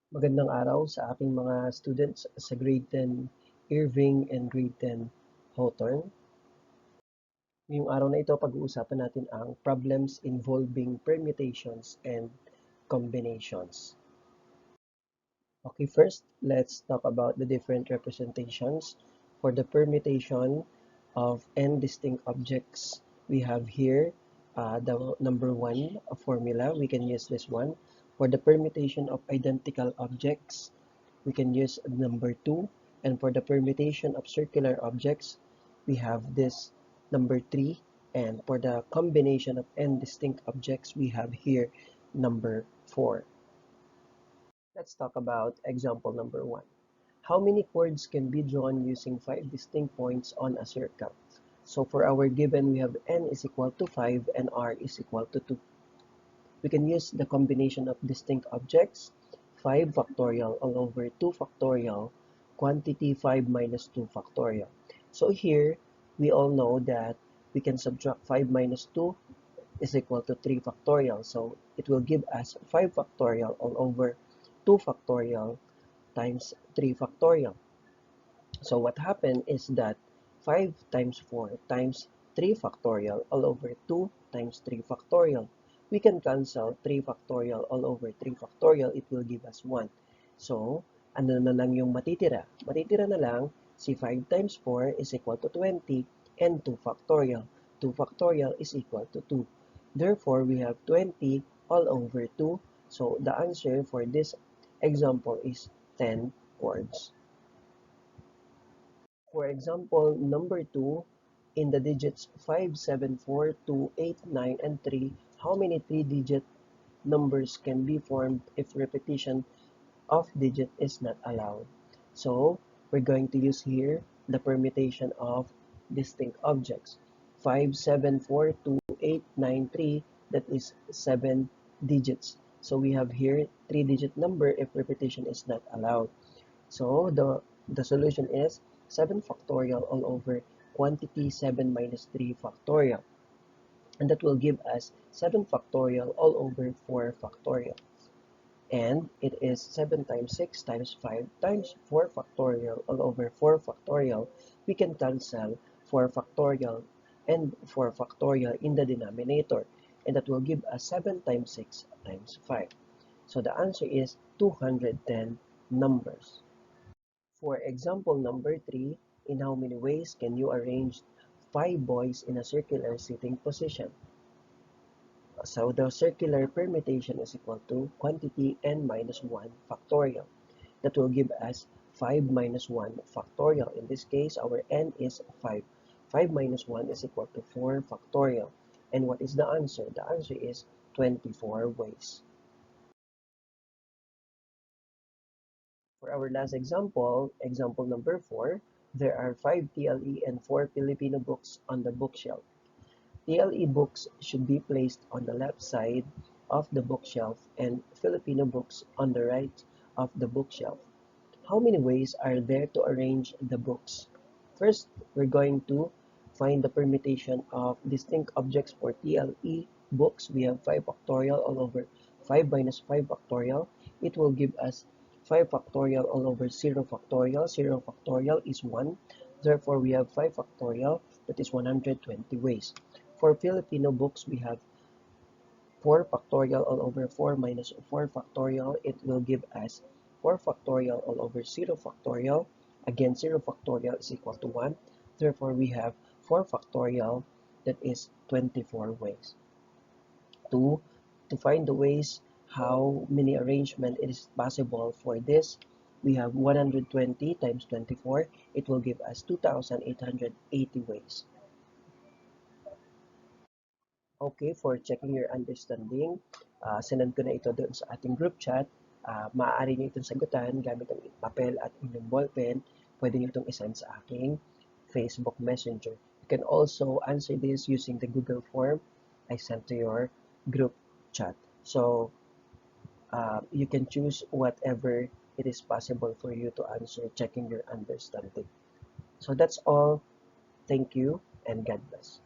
Magandang araw sa aking mga students sa Grade 10 Irving and Grade 10 Hawthorne. Ngayong araw na ito, pag-uusapan natin ang problems involving permutations and combinations. Okay, first, let's talk about the different representations for the permutation of n distinct objects. We have here the number one formula. We can use this one. For the permutation of identical objects, we can use number 2. And for the permutation of circular objects, we have this number 3. And for the combination of n distinct objects, we have here number 4. Let's talk about example number 1. How many chords can be drawn using 5 distinct points on a circle? So for our given, we have n is equal to 5 and r is equal to 2. We can use the combination of distinct objects, 5 factorial all over 2 factorial, quantity 5 minus 2 factorial. So here, we all know that we can subtract 5 minus 2 is equal to 3 factorial. So it will give us 5 factorial all over 2 factorial times 3 factorial. So what happened is that 5 times 4 times 3 factorial all over 2 times 3 factorial. We can cancel 3 factorial all over 3 factorial. It will give us 1. So, ano na lang yung matitira? Matitira na lang si 5 times 4 is equal to 20 and 2 factorial. 2 factorial is equal to 2. Therefore, we have 20 all over 2. So, the answer for this example is 10 chords. For example, number 2, in the digits 5, 7, 4, 2, 8, 9, and 3, how many 3-digit numbers can be formed if repetition of digit is not allowed? So, we're going to use here the permutation of distinct objects. 5, 7, 4, 2, 8, 9, 3, that is 7 digits. So, we have here 3-digit number if repetition is not allowed. So the solution is 7 factorial all over quantity 7 minus 3 factorial. And that will give us 7 factorial all over 4 factorial. And it is 7 times 6 times 5 times 4 factorial all over 4 factorial. We can cancel 4 factorial and 4 factorial in the denominator. And that will give us 7 times 6 times 5. So the answer is 210 numbers. For example number 3, in how many ways can you arrange 5 boys in a circular sitting position? So the circular permutation is equal to quantity n minus 1 factorial. That will give us 5 minus 1 factorial. In this case, our n is 5. 5 minus 1 is equal to 4 factorial. And what is the answer? The answer is 24 ways. For our last example, example number 4, there are 5 TLE and 4 Filipino books on the bookshelf. TLE books should be placed on the left side of the bookshelf and Filipino books on the right of the bookshelf. How many ways are there to arrange the books? First, we're going to find the permutation of distinct objects for TLE books. We have 5 factorial all over 5 minus 5 factorial. It will give us 5 factorial all over 0 factorial. 0 factorial is 1. Therefore, we have 5 factorial, that is 120 ways. For Filipino books, we have 4 factorial all over 4 minus 4 factorial. It will give us 4 factorial all over 0 factorial. Again, 0 factorial is equal to 1. Therefore, we have 4 factorial, that is 24 ways. To find the ways how many arrangement it is possible for this, we have 120 times 24. It will give us 2,880 ways. Okay, for checking your understanding, sinend ko na ito doon sa ating group chat. Maaari niyo itong sagutan gamit ang papel at inyong ballpen. Pwede niyo itong isend sa aking Facebook Messenger. You can also answer this using the Google form I sent to your group chat. So you can choose whatever it is possible for you to answer, checking your understanding. So that's all. Thank you and God bless.